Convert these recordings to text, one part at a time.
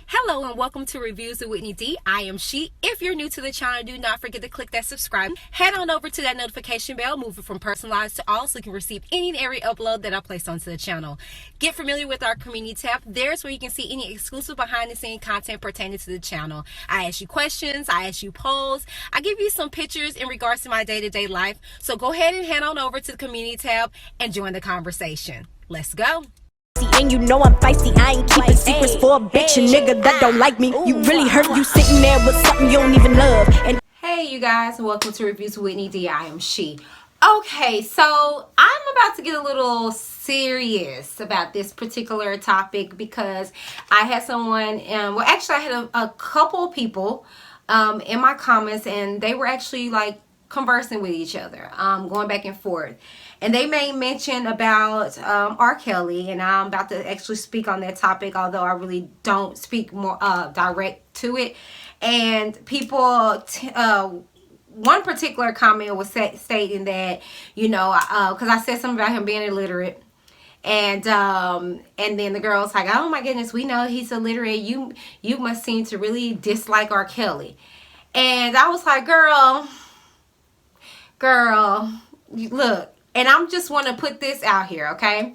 Hello and welcome to Reviews with Whitney D. I am She. If you're new to the channel, do not forget to click that subscribe. Head on over to that notification bell, move it from personalized to all so you can receive any and every upload that I place onto the channel. Get familiar with our community tab. There's where you can see any exclusive behind the scene content pertaining to the channel. I ask you questions, I ask you polls, I give you some pictures in regards to my day-to-day life. So go ahead and head on over to the community tab and join the conversation. Let's go. And you know I'm feisty, I ain't keeping secrets for a bitch, a nigga that don't like me. You really hurt, you sitting there with something you don't even love. And hey you guys, welcome to Reviews with Whitney D. I am She. Okay, so I'm about to get a little serious about this particular topic because I had someone, well actually I had a couple people in my comments, and they were actually like conversing with each other, going back and forth, and they made mention about R. Kelly, and I'm about to actually speak on that topic, although I really don't speak more direct to it. And people one particular comment was stating that, you know, because I said something about him being illiterate, and then the girl's like, oh my goodness, we know he's illiterate, you must seem to really dislike R. Kelly. And I was like, girl, look, and I'm just want to put this out here, okay?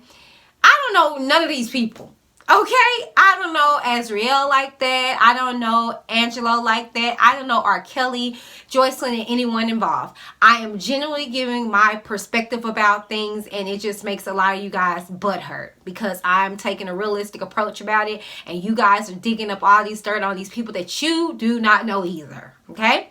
I don't know none of these people, okay? I don't know Azriel like that. I don't know Angelo like that. I don't know R. Kelly, Joycelyn, and anyone involved. I am genuinely giving my perspective about things, and it just makes a lot of you guys butthurt because I'm taking a realistic approach about it, and you guys are digging up all these dirt on these people that you do not know either, okay?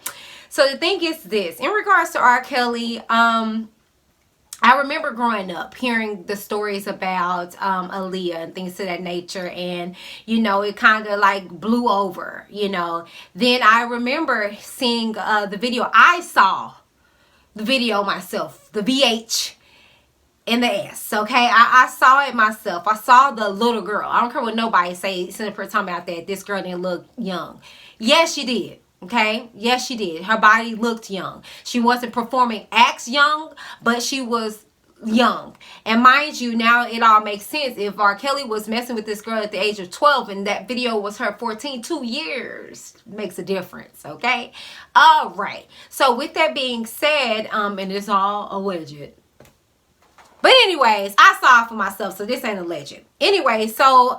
So the thing is this, in regards to R. Kelly, I remember growing up hearing the stories about Aaliyah and things of that nature, and you know, it kind of like blew over, you know. Then I remember seeing the video. I saw the video myself, the VH in the ass, okay? I saw it myself. I saw the little girl. I don't care what nobody say, since we're talking about that this girl didn't look young. Yes, she did. Okay, yes she did. Her body looked young. She wasn't performing acts young, but she was young. And mind you, now it all makes sense. If R. Kelly was messing with this girl at the age of 12 and that video was her 14, 2 years makes a difference, okay? All right. So with that being said, and it's all alleged. But anyways, I saw it for myself, so this ain't alleged. Anyway, so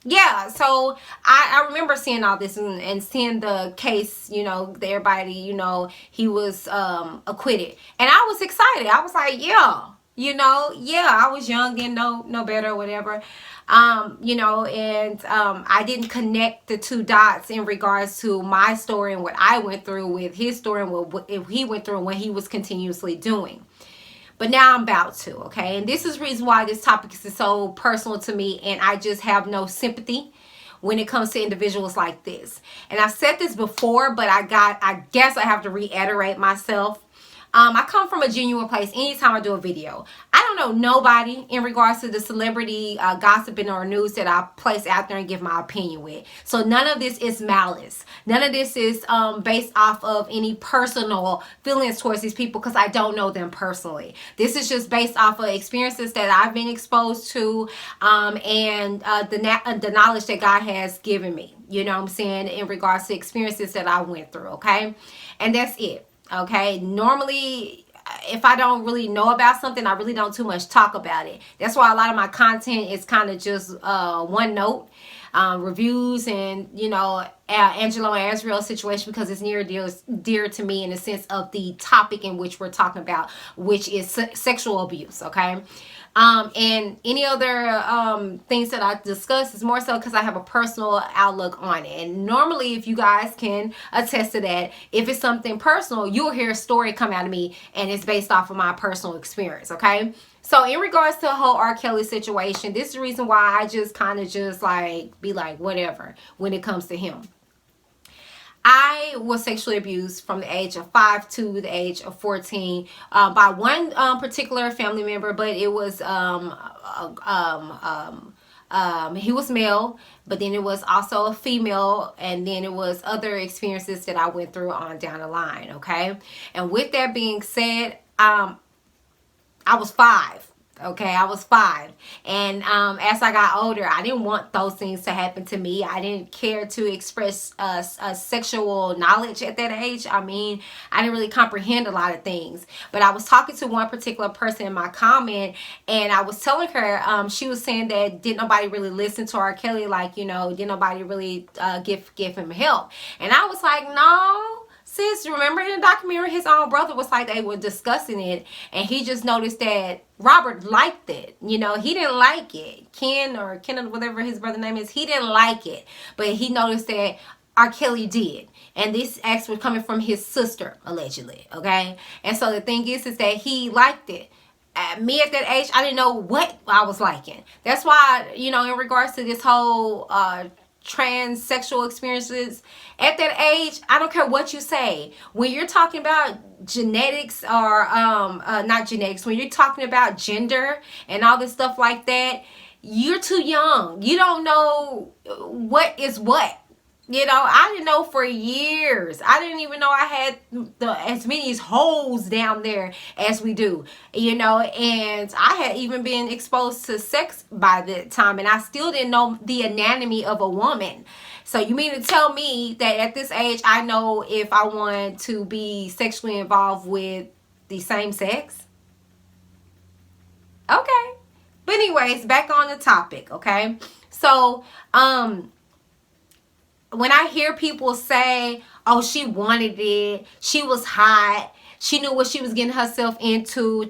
yeah, so I remember seeing all this and seeing the case, you know, everybody, you know, he was acquitted. And I was excited. I was like, yeah, you know, yeah, I was young, didn't know no better or whatever. You know, and I didn't connect the two dots in regards to my story and what I went through with his story and what he went through and what he was continuously doing. But now I'm about to, okay? And this is the reason why this topic is so personal to me, and I just have no sympathy when it comes to individuals like this. And I've said this before, but I guess I have to reiterate myself. I come from a genuine place anytime I do a video. I don't know nobody in regards to the celebrity gossiping or news that I place out there and give my opinion with. So none of this is malice. None of this is based off of any personal feelings towards these people because I don't know them personally. This is just based off of experiences that I've been exposed to and the knowledge that God has given me. You know what I'm saying? In regards to experiences that I went through, okay? And that's it. Okay, normally if I don't really know about something, I really don't too much talk about it. That's why a lot of my content is kind of just one note, reviews, and you know, Angelo and Azriel situation, because it's near dear to me in the sense of the topic in which we're talking about, which is sexual abuse. Okay. And any other things that I discuss is more so because I have a personal outlook on it. And normally, if you guys can attest to that, if it's something personal, you'll hear a story come out of me and it's based off of my personal experience, okay? So in regards to the whole R. Kelly situation, this is the reason why I just kind of just like be like whatever when it comes to him. I was sexually abused from the age of 5 to the age of 14 by one particular family member, but it was he was male, but then it was also a female, and then it was other experiences that I went through on down the line, okay? And with that being said, I was 5. Okay, I was 5. And as I got older, I didn't want those things to happen to me. I didn't care to express sexual knowledge at that age. I mean, I didn't really comprehend a lot of things. But I was talking to one particular person in my comment, and I was telling her, she was saying that didn't nobody really listen to R. Kelly, like, you know, didn't nobody really give him help. And I was like, no. Sis, remember in the documentary, his own brother was like, they were discussing it, and he just noticed that Robert liked it. You know, he didn't like it. Ken, or whatever his brother's name is, he didn't like it. But he noticed that R. Kelly did. And this acts was coming from his sister, allegedly. Okay? And so the thing is that he liked it. Me at that age, I didn't know what I was liking. That's why, you know, in regards to this whole transsexual experiences, at that age, I don't care what you say. When you're talking about genetics, or not genetics, when you're talking about gender and all this stuff like that, you're too young. You don't know what is what. You know, I didn't know for years. I didn't even know I had as many holes down there as we do. You know, and I had even been exposed to sex by that time, and I still didn't know the anatomy of a woman. So you mean to tell me that at this age, I know if I want to be sexually involved with the same sex? Okay. But anyways, back on the topic, okay? So, when I hear people say, oh, she wanted it, she was hot, she knew what she was getting herself into,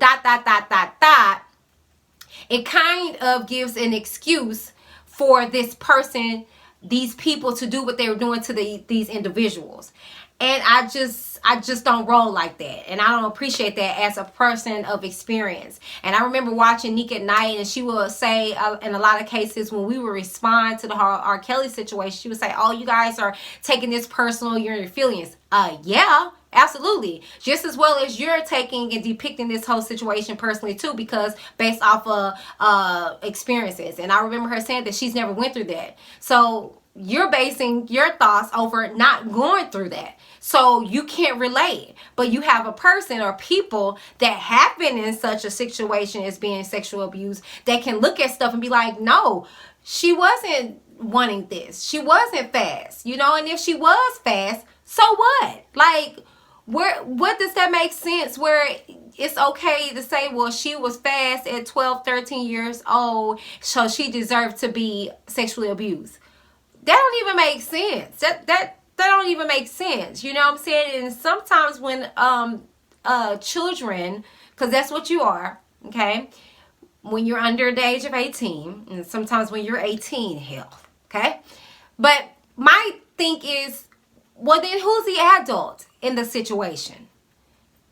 it kind of gives an excuse for this person, these people, to do what they were doing to these individuals. And I just don't roll like that. And I don't appreciate that as a person of experience. And I remember watching Nick at Night, and she would say, in a lot of cases, when we would respond to the R. Kelly situation, she would say, oh, you guys are taking this personal, you're in your feelings. Yeah, absolutely. Just as well as you're taking and depicting this whole situation personally too, because based off of experiences. And I remember her saying that she's never went through that. So you're basing your thoughts over not going through that. So you can't relate. But you have a person or people that have been in such a situation as being sexual abuse that can look at stuff and be like, no, she wasn't wanting this. She wasn't fast. You know, and if she was fast, so what? Like, what does that make sense where it's okay to say, well, she was fast at 12, 13 years old, so she deserved to be sexually abused? That don't even make sense. That don't even make sense. You know what I'm saying? And sometimes when children, because that's what you are, okay? When you're under the age of 18, and sometimes when you're 18, hell, okay? But my thing is, well, then who's the adult in the situation?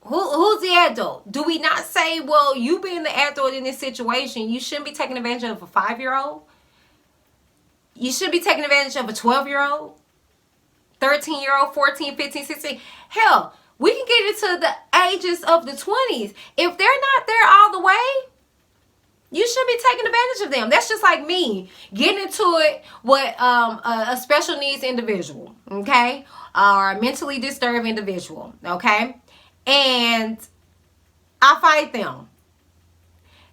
Who's the adult? Do we not say, well, you being the adult in this situation, you shouldn't be taking advantage of a 5-year-old? You should be taking advantage of a 12-year-old, 13-year-old, 14, 15, 16. Hell, we can get into the ages of the 20s. If they're not there all the way, you should be taking advantage of them. That's just like me getting into it with a special needs individual, okay? Or a mentally disturbed individual, okay? And I fight them.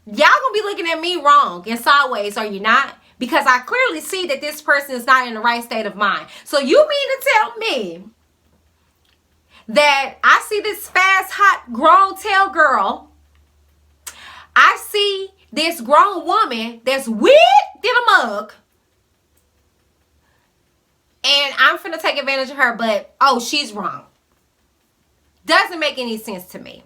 Y'all gonna be looking at me wrong and sideways, are you not? Because I clearly see that this person is not in the right state of mind. So you mean to tell me that I see this fast, hot, grown tail girl, I see this grown woman that's weak in a mug, and I'm finna take advantage of her, but oh, she's wrong. Doesn't make any sense to me.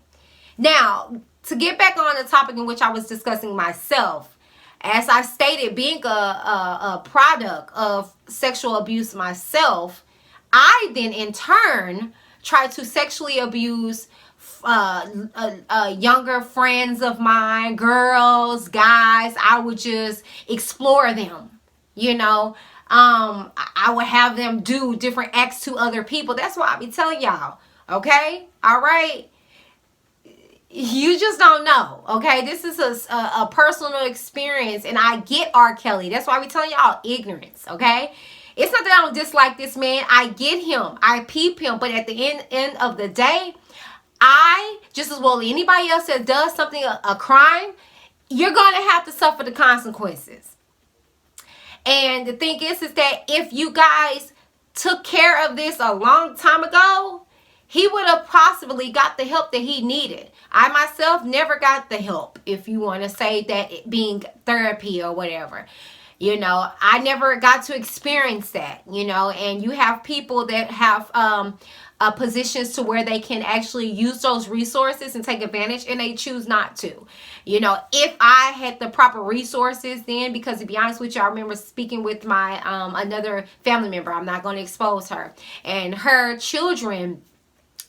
Now, to get back on the topic in which I was discussing myself, as I stated, being a product of sexual abuse myself, I then in turn try to sexually abuse younger friends of mine, girls, guys. I would just explore them, you know. I would have them do different acts to other people. That's why I be telling y'all, okay? All right? You just don't know, okay? This is a personal experience, and I get R. Kelly. That's why we telling y'all ignorance, okay? It's not that I don't dislike this man. I get him. I peep him. But at the end of the day, I, just as well as anybody else that does something, a crime, you're going to have to suffer the consequences. And the thing is that if you guys took care of this a long time ago, he would have possibly got the help that he needed. I myself never got the help, if you want to say that, it being therapy or whatever. You know, I never got to experience that, you know, and you have people that have positions to where they can actually use those resources and take advantage, and they choose not to. You know, if I had the proper resources then, because to be honest with you, I remember speaking with my another family member, I'm not going to expose her, and her children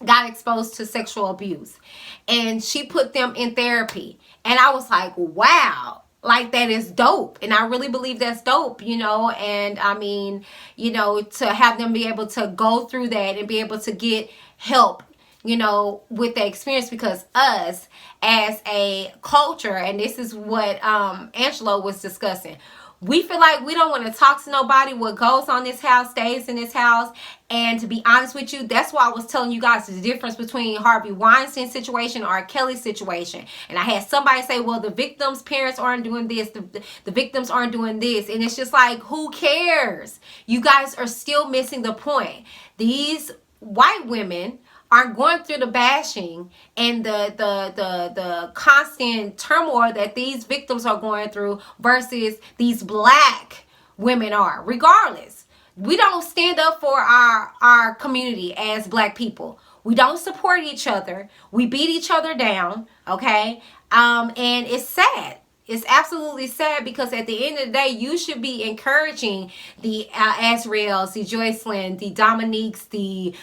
got exposed to sexual abuse, and she put them in therapy, and I was like, wow, like, that is dope. And I really believe that's dope, you know. And I mean, you know, to have them be able to go through that and be able to get help, you know, with the experience, because us as a culture, and this is what Angelo was discussing, we feel like we don't want to talk to nobody. What goes on this house stays in this house. And to be honest with you, that's why I was telling you guys the difference between Harvey Weinstein's situation or R. Kelly's situation. And I had somebody say, well, the victim's parents aren't doing this. The victims aren't doing this. And it's just like, who cares? You guys are still missing the point. These white women aren't going through the bashing and the constant turmoil that these victims are going through versus these black women are. Regardless, we don't stand up for our community as black people. We don't support each other. We beat each other down, okay? And it's sad. It's absolutely sad, because at the end of the day, you should be encouraging the Azriels, the Joycelyn, the Dominiques, the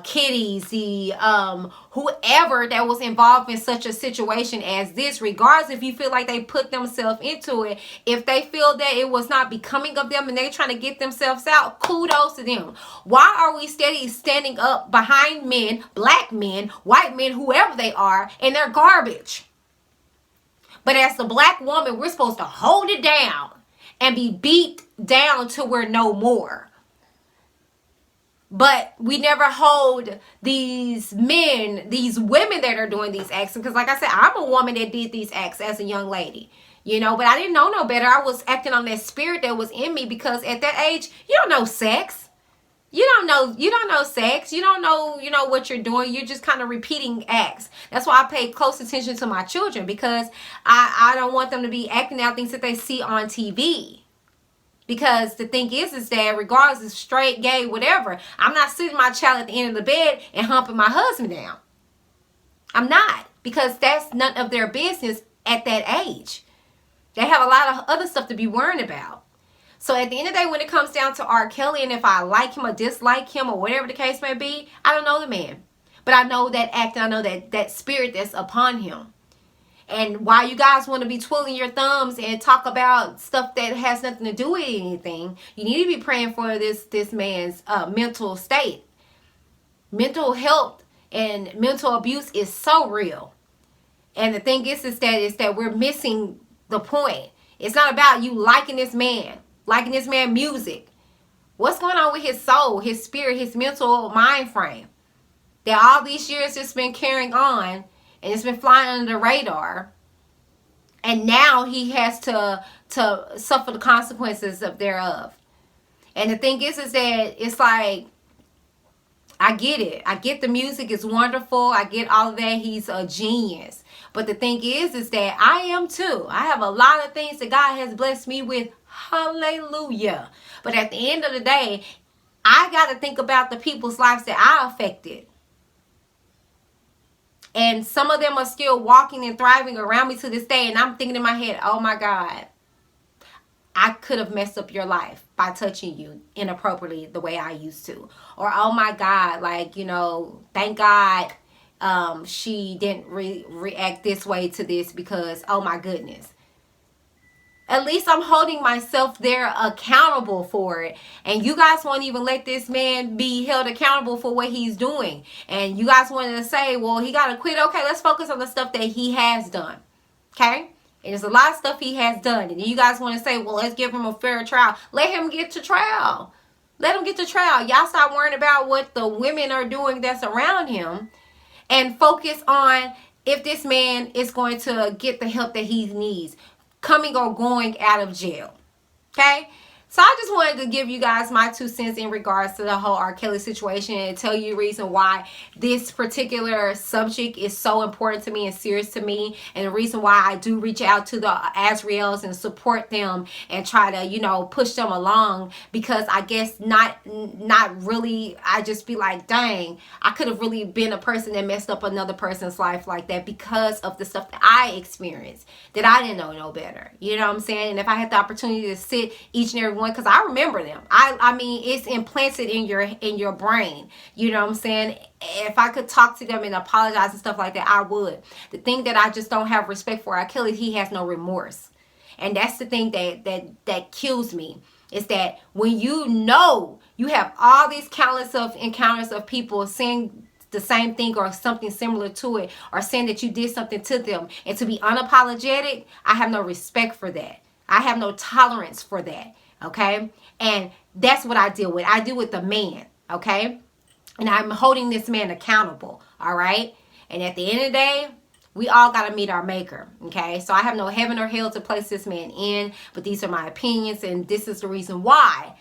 Kitties, the whoever that was involved in such a situation as this, regardless if you feel like they put themselves into it. If they feel that it was not becoming of them and they're trying to get themselves out, kudos to them. Why are we standing up behind men, black men, white men, whoever they are, and they're garbage? But as the black woman, we're supposed to hold it down and be beat down till we're no more. But we never hold these men, these women that are doing these acts. Because like I said, I'm a woman that did these acts as a young lady. You know, but I didn't know no better. I was acting on that spirit that was in me, because at that age, you don't know sex. You don't know sex. You don't know, what you're doing. You're just kind of repeating acts. That's why I pay close attention to my children, because I don't want them to be acting out things that they see on TV. Because the thing is that regardless of straight, gay, whatever, I'm not sitting my child at the end of the bed and humping my husband down. I'm not, because that's none of their business at that age. They have a lot of other stuff to be worrying about. So at the end of the day, when it comes down to R. Kelly, and if I like him or dislike him or whatever the case may be, I don't know the man. But I know that act, and I know that spirit that's upon him. And while you guys want to be twiddling your thumbs and talk about stuff that has nothing to do with anything, you need to be praying for this man's mental state. Mental health and mental abuse is so real. And the thing is that we're missing the point. It's not about you liking this man music. What's going on with his soul, his spirit, his mental mind frame that all these years it's been carrying on, and it's been flying under the radar, and now he has to suffer the consequences thereof. And the thing is that it's like, I get it. I get the music is wonderful. I get all of that. He's a genius. But the thing is that I am too. I have a lot of things that God has blessed me with. Hallelujah. But at the end of the day, I got to think about the people's lives that I affected. And some of them are still walking and thriving around me to this day. And I'm thinking in my head, oh my God, I could have messed up your life by touching you inappropriately the way I used to. Or, oh my God, like, thank God she didn't react this way to this, because, oh my goodness. At least I'm holding myself there accountable for it. And you guys won't even let this man be held accountable for what he's doing. And you guys wanted to say, well, he got to quit. Okay, let's focus on the stuff that he has done. Okay? And there's a lot of stuff he has done. And you guys want to say, well, let's give him a fair trial. Let him get to trial. Let him get to trial. Y'all stop worrying about what the women are doing that's around him, and focus on if this man is going to get the help that he needs coming or going out of jail. Okay? So I just wanted to give you guys my 2 cents in regards to the whole R. Kelly situation and tell you the reason why this particular subject is so important to me and serious to me, and the reason why I do reach out to the Azriels and support them and try to, you know, push them along, because I guess not really, I just be like, dang, I could have really been a person that messed up another person's life like that because of the stuff that I experienced, that I didn't know no better. You know what I'm saying? And if I had the opportunity to sit each and every one, because I remember them. I mean, it's implanted in your brain. You know what I'm saying? If I could talk to them and apologize and stuff like that, I would. The thing that I just don't have respect for R. Kelly, he has no remorse. And that's the thing that kills me. Is that when you know you have all these countless of encounters of people saying the same thing or something similar to it, or saying that you did something to them, and to be unapologetic, I have no respect for that. I have no tolerance for that. Okay, and that's what I deal with. I deal with the man, okay, and I'm holding this man accountable, all right. And at the end of the day, we all got to meet our maker, okay. So I have no heaven or hell to place this man in, but these are my opinions, and this is the reason why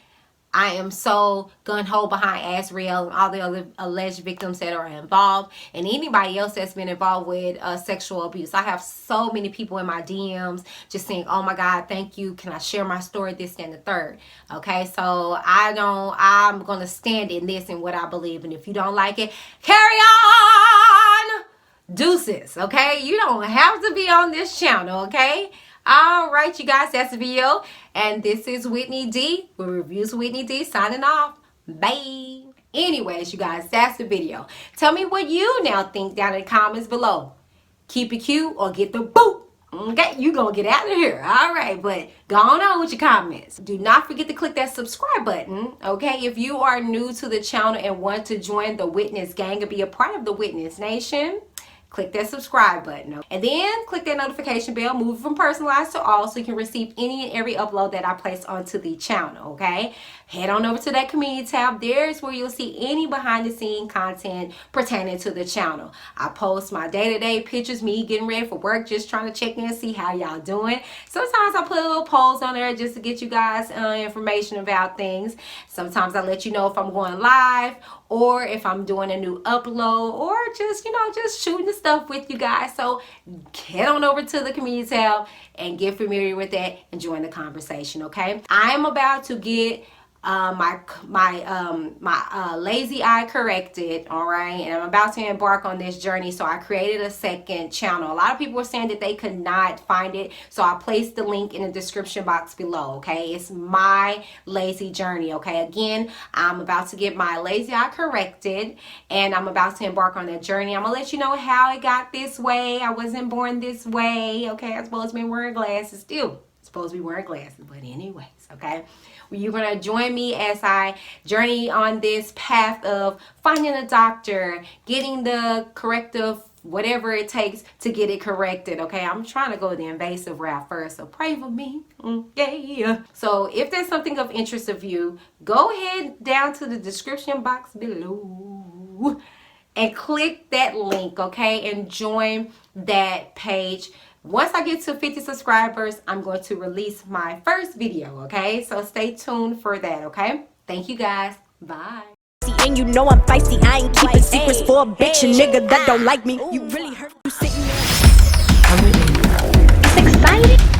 I am so gun-ho behind Azriel and all the other alleged victims that are involved, and anybody else that's been involved with sexual abuse. I have so many people in my DMs just saying, oh my God, thank you. Can I share my story, this and the third? Okay, so I'm going to stand in this and what I believe. And if you don't like it, carry on. Deuces, okay? You don't have to be on this channel, okay? All right, you guys, that's the video. And this is Whitney D with Reviews with Whitney D signing off. Bye. Anyways, you guys, that's the video. Tell me what you now think down in the comments below. Keep it cute or get the boot. Okay, you gonna get out of here. All right, but go on with your comments. Do not forget to click that subscribe button, okay? If you are new to the channel and want to join the Witness gang and be a part of the Witness Nation, click that subscribe button, and then click that notification bell, move from personalized to all, so you can receive any and every upload that I place onto the channel, okay? Head on over to that community tab. There's where you'll see any behind the scene content pertaining to the channel. I post my day-to-day pictures, me getting ready for work, just trying to check in and see how y'all doing. Sometimes I put a little polls on there just to get you guys information about things. Sometimes I let you know if I'm going live, or if I'm doing a new upload, or just, you know, just shooting the stuff with you guys. So head on over to the community tab and get familiar with that and join the conversation, okay? I'm about to get my lazy eye corrected, all right, and I'm about to embark on this journey. So I created a second channel. A lot of people were saying that they could not find it, so I placed the link in the description box below, okay? It's my lazy journey, okay? Again, I'm about to get my lazy eye corrected, and I'm about to embark on that journey. I'm gonna let you know how it got this way. I wasn't born this way, okay? I'm supposed to be wearing glasses still. Supposed to be wearing glasses, but anyways, okay? Well, you're gonna join me as I journey on this path of finding a doctor, getting the corrective, whatever it takes to get it corrected, okay? I'm trying to go the invasive route first, so pray for me. Yeah. So if there's something of interest of you, go ahead down to the description box below and click that link, okay? And join that page. Once I get to 50 subscribers, I'm going to release my first video, okay? So stay tuned for that, okay? Thank you guys. Bye. And you know I'm feisty, I ain't keeping secrets for a bitch, a nigga that don't like me. You really hurt you sitting there. It's exciting.